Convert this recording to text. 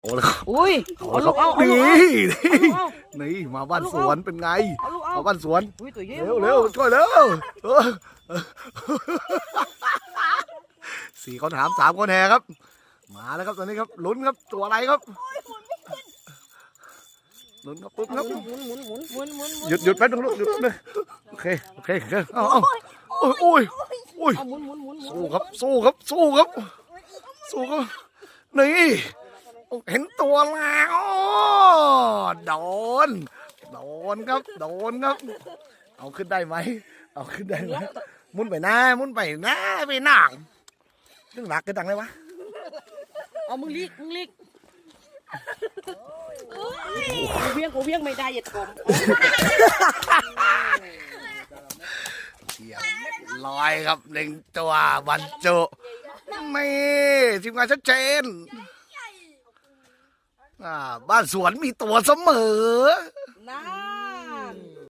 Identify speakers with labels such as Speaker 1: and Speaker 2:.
Speaker 1: เอาเลย
Speaker 2: อุ้ย
Speaker 1: เอาเลยครับนี่มาบ้านสวนเป็นไงมาบ้านสวน
Speaker 2: อุ้ยตัวเยอะ
Speaker 1: เร็วช่วยเร็ว4 คนหาม3 คนแห่ครับมาแล้วครับตอนนี้ครับลุ้นครับตัวอะไรครับลุ้นครับปุ๊บครับ
Speaker 2: หมุน
Speaker 1: หยุดแป๊บนึงลูกหยุดเลยโอเคเอาโอ้ย
Speaker 2: เอาหมุน
Speaker 1: สู้ครับนี่เห็นตัวแล้วโดนครับเอาขึ้นได้ไหมมุนไปหน้าไปหนังเรื่องหลักกันดังเลยวะ
Speaker 2: เอามึงลีกกูเวียงไม่ได้อย่าทม
Speaker 1: เชียบลอยครับเล็งตัวบรรจุนี่ทีมงานชัดเจนบ้านสวนมีตัวเสมอ